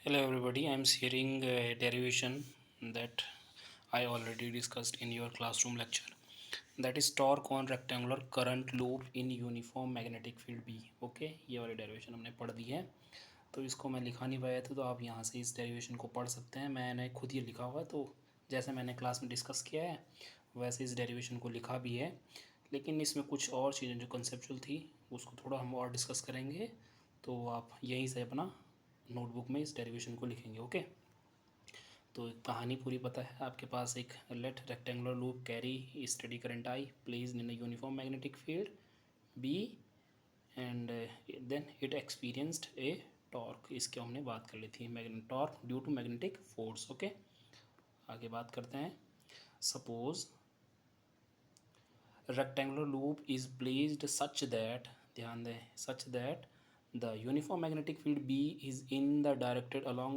Hello everybody, I am sharing a derivation that I already discussed in your classroom lecture, that is torque on rectangular current loop in uniform magnetic field B. Okay, ये वाली derivation हमने पढ़ दी है, तो इसको मैं लिखा नहीं पाया था, तो आप यहाँ से इस डेरिवेशन को पढ़ सकते हैं। मैंने खुद ये लिखा हुआ है, तो जैसे मैंने क्लास में डिस्कस किया है वैसे इस डेरिवेशन को लिखा भी है, लेकिन इसमें कुछ और चीज़ें जो कंसेप्चुअल थी उसको थोड़ा हम और डिस्कस करेंगे, तो आप यहीं से अपना नोटबुक में इस डेरिवेशन को लिखेंगे। ओके, तो कहानी पूरी पता है आपके पास। एक let rectangular loop carry steady current I place in a uniform magnetic field B and then it experienced a torque. इसकी हमने बात कर ली थी, torque due to magnetic force. Okay, आगे बात करते हैं। Suppose rectangular loop is placed such that, ध्यान दें, such that the uniform magnetic field B is in the directed along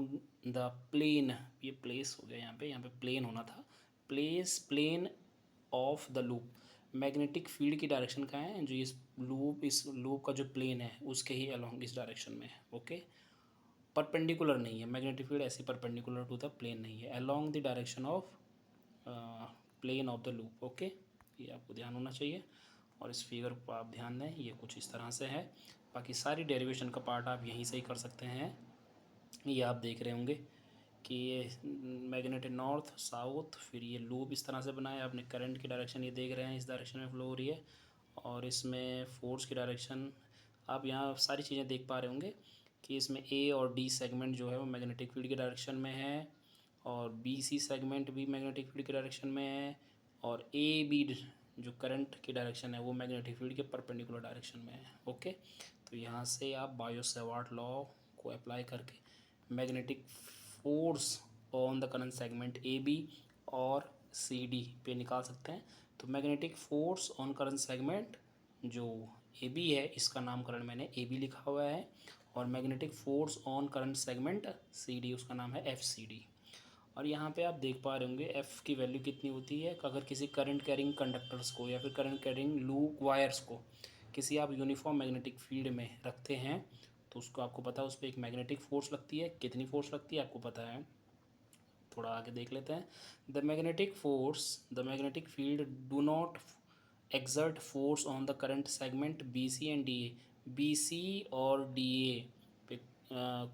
the plane, ये place हो गया यहाँ पे plane होना था, plane of the loop। Magnetic field की डायरेक्शन कहाँ है, जो इस लूप का जो प्लेन है उसके ही अलॉन्ग इस डायरेक्शन में है। ओके, परपेंडिकुलर नहीं है, मैग्नेटिक फील्ड ऐसी परपेंडिकुलर टू द प्लेन नहीं है, along the direction of plane of the loop. Okay, ये आपको ध्यान होना चाहिए, और इस फिगर को आप ध्यान दें, ये कुछ इस तरह से है। बाकी सारी डेरिवेशन का पार्ट आप यहीं से ही कर सकते हैं। ये आप देख रहे होंगे कि ये मैग्नेटिक नॉर्थ साउथ, फिर ये लूप इस तरह से बना है। आपने करंट की डायरेक्शन ये देख रहे हैं, इस डायरेक्शन में फ्लो हो रही है, और इसमें फोर्स की डायरेक्शन आप यहाँ सारी चीज़ें देख पा रहे होंगे कि इसमें ए और डी सेगमेंट जो है वो मैग्नेटिक फील्ड की डायरेक्शन में है, और बी सी सेगमेंट भी मैग्नेटिक फील्ड की डायरेक्शन में है, और ए बी जो करंट की डायरेक्शन है वो मैग्नेटिक फील्ड के परपेंडिकुलर डायरेक्शन में है। ओके, तो यहाँ से आप बायो सेवार्ट लॉ को अप्लाई करके magnetic force on the current segment A B और सी डी पे निकाल सकते हैं। तो magnetic force on current segment जो ए बी है, इसका नामकरण मैंने ए बी लिखा हुआ है, और magnetic force on current segment C D, उसका नाम है एफ सी डी। और यहाँ पे आप देख पा रहे होंगे एफ़ की वैल्यू कितनी होती है। अगर किसी करंट कैरिंग कंडक्टर्स को या फिर करंट कैरिंग लूप वायर्स को किसी आप यूनिफॉर्म मैग्नेटिक फील्ड में रखते हैं, तो उसको आपको पता है उस पर एक मैग्नेटिक फोर्स लगती है। कितनी फोर्स लगती है आपको पता है, थोड़ा आगे देख लेते हैं। The magnetic field do not exert force on the current segment BC and DA। BC और DA पे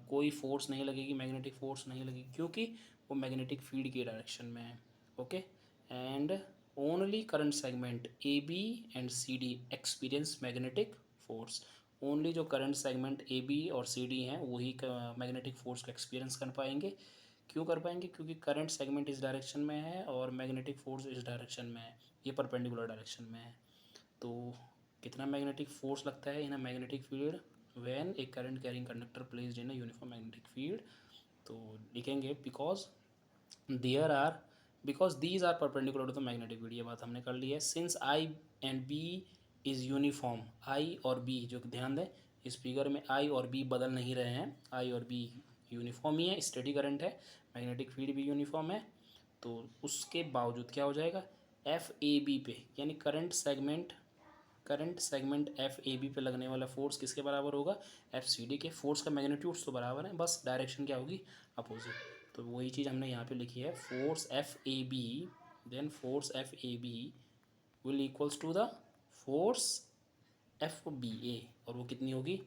कोई फोर्स नहीं लगेगी, मैग्नेटिक फोर्स नहीं लगेगी, क्योंकि वो मैग्नेटिक फील्ड की डायरेक्शन में है। Okay, and only current segment A B and C D experience magnetic force. Only जो करंट सेगमेंट ए बी और सी डी हैं वही मैग्नेटिक फोर्स को एक्सपीरियंस कर पाएंगे। क्यों कर पाएंगे, क्योंकि करंट सेगमेंट इस डायरेक्शन में है और मैग्नेटिक फोर्स इस डायरेक्शन में है, ये परपेंडिकुलर डायरेक्शन में है। तो कितना मैग्नेटिक फोर्स लगता है in a magnetic field when a current carrying conductor placed in a uniform magnetic field. तो लिखेंगे there are because these are perpendicular to the magnetic field, ये बात हमने कर ली है। Since I and B is uniform, I और B, जो ध्यान दें इस फिगर में आई और बी बदल नहीं रहे हैं, आई और बी यूनिफॉर्म ही है, स्टेडी करंट है, मैग्नेटिक फील्ड भी यूनिफॉर्म है। तो उसके बावजूद क्या हो जाएगा, एफ ए बी पे, यानी current segment F A B पे लगने वाला फोर्स किसके बराबर होगा, एफ सी डी के। फोर्स का मैग्नीट्यूड्स तो बराबर है, बस डायरेक्शन क्या होगी, अपोजिट। तो वही चीज़ हमने यहाँ पे लिखी है, force F A B, then force F A B will equals to the force F B A, और वो कितनी होगी,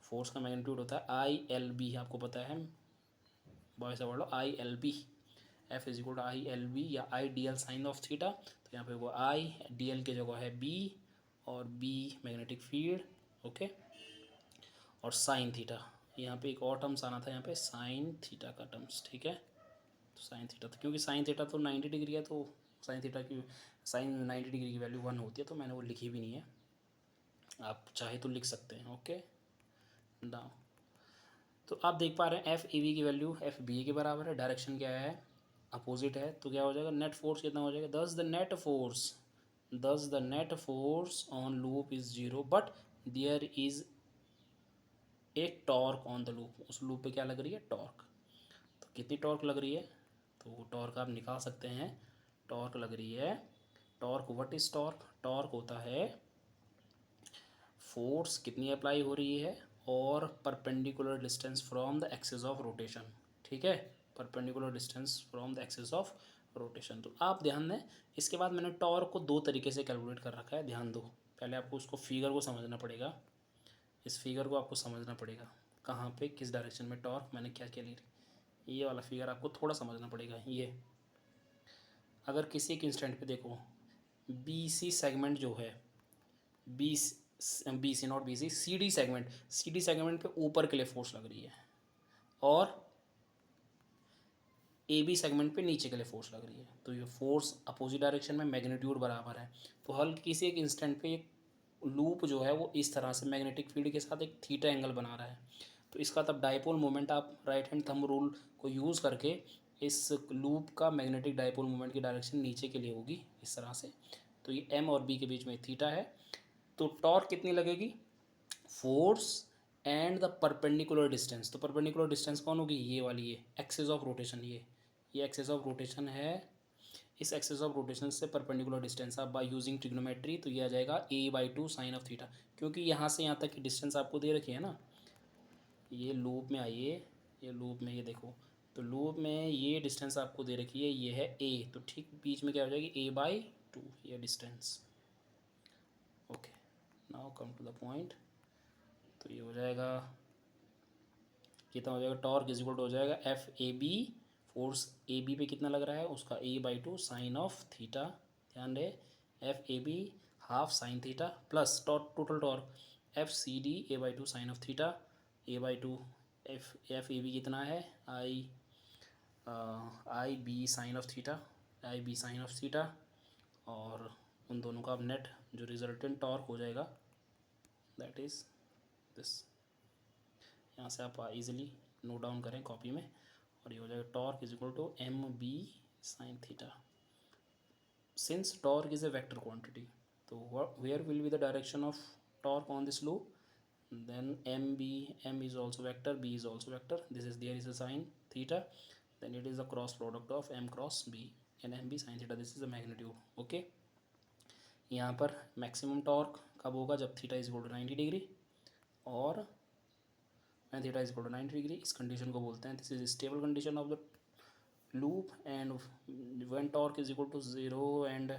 फोर्स का मैग्नीट्यूड होता है आई एल बी, आपको पता है, बॉय से बोलो I L B. F is equal to I L B या I D L sine of theta. तो यहाँ पे वो आई डी एल की जगह है बी, और बी मैग्नेटिक फील्ड। ओके, और साइन थीटा, यहाँ पे एक और टर्म्स आना था, यहाँ पे साइन थीटा का टर्म्स, ठीक है। तो साइन थीटा, तो क्योंकि साइन थीटा तो 90 डिग्री है, तो साइन थीटा की साइन 90 डिग्री की वैल्यू 1 होती है, तो मैंने वो लिखी भी नहीं है, आप चाहे तो लिख सकते हैं। ओके, नाउ तो आप देख पा रहे हैं एफ ए बी की वैल्यू एफ बी ए के बराबर है, डायरेक्शन क्या है, अपोजिट है, तो क्या हो जाएगा, नेट फोर्स कितना हो जाएगा, thus the net force on loop is zero but there is a torque on the loop. उस लूप पे क्या लग रही है, टॉर्क। तो कितनी टॉर्क लग रही है, तो वो टॉर्क आप निकाल सकते हैं। टॉर्क लग रही है, torque what is torque, torque होता है फोर्स कितनी अप्लाई हो रही है और perpendicular distance from the axis of rotation. ठीक है, perpendicular distance from the axis of rotation. तो आप ध्यान दें, इसके बाद मैंने टॉर्क को दो तरीके से कैलकुलेट कर रखा है, ध्यान दो। पहले आपको उसको फिगर को समझना पड़ेगा, इस फिगर को आपको समझना पड़ेगा, कहाँ पे किस डायरेक्शन में टॉर्क मैंने क्या क्या ली। ये वाला फिगर आपको थोड़ा समझना पड़ेगा। ये अगर किसी एक इंस्टेंट पे देखो, बी सी सेगमेंट जो है, B B C not B C, C D segment पे ऊपर के लिए फोर्स लग रही है, और ए बी सेगमेंट पे नीचे के लिए फोर्स लग रही है। तो ये फोर्स अपोजिट डायरेक्शन में, मैग्नीट्यूड बराबर है। तो हल किसी एक इंस्टेंट पे एक लूप जो है वो इस तरह से मैग्नेटिक फील्ड के साथ एक थीटा एंगल बना रहा है। तो इसका तब डाइपोल मोमेंट आप राइट हैंड थंब रूल को यूज़ करके इस लूप का मैग्नेटिक डाइपोल मोमेंट की डायरेक्शन नीचे के लिए होगी इस तरह से। तो ये एम और बी के बीच में थीटा है। तो टॉर्क कितनी लगेगी, force and the perpendicular distance. तो परपेंडिकुलर डिस्टेंस कौन होगी, ये वाली, ये एक्सिस ऑफ रोटेशन, ये एक्सिस ऑफ रोटेशन है। इस एक्सिस ऑफ रोटेशन से परपेंडिकुलर डिस्टेंस आप बाय यूजिंग ट्रिग्नोमेट्री, तो ये आ जाएगा a/2 साइन ऑफ थीटा। क्योंकि यहाँ से यहाँ तक की डिस्टेंस आपको दे रखी है ना, ये लूप में आइए, ये लूप में ये देखो, तो लूप में ये डिस्टेंस आपको दे रखी है, ये है a, तो ठीक बीच में क्या हो जाएगी a/2 ये distance. Okay, now come to the point. तो ये हो जाएगा, कितना हो जाएगा, टॉर्क इज इक्वल टू हो जाएगा F A B, force A B पे कितना लग रहा है उसका a/2 साइन ऑफ थीटा, ध्यान रहे, F A B half sine theta, plus total torque F C D a/2 sine of theta, a/2 F A B कितना है, I B sine of theta, I B sine of theta, और उन दोनों का अब net जो resultant torque हो जाएगा दैट इज़ दिस। यहाँ से आप इजीली नोट डाउन करें कॉपी में, और ये हो जाएगा torque is equal to M B sine theta. Since torque is a vector quantity, तो where will be the direction of torque on this loop, then m is also vector, b is also vector, this is there is a sin theta, then it is the cross product of m cross b and mb sin theta, this is the magnitude। okay, यहाँ पर maximum torque कब होगा, जब theta is equal to 90 degree और and theta is equal to 90 degree. इस condition को बोलते हैं, this is stable condition of the loop, and when torque is equal to 0 and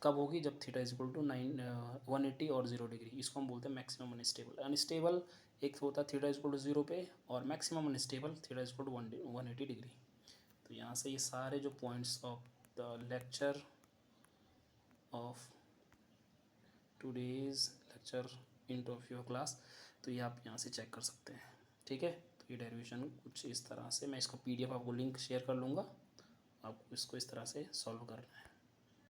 कब होगी, जब थीटा इज इक्वल टू 180 और 0 डिग्री। इसको हम बोलते हैं मैक्सिमम अनस्टेबल। अनस्टेबल एक होता है थीटा इज इक्वल टू 0 पे, और maximum unstable theta is equal to 180 degree. तो यहाँ से ये सारे जो points of the lecture of today's lecture in of your class, तो ये आप यहाँ से चेक कर सकते हैं। ठीक है, तो ये डेरिवेशन कुछ इस तरह से, मैं इसका PDF आपको लिंक शेयर कर लूँगा, आपको इसको इस तरह से सॉल्व करना है।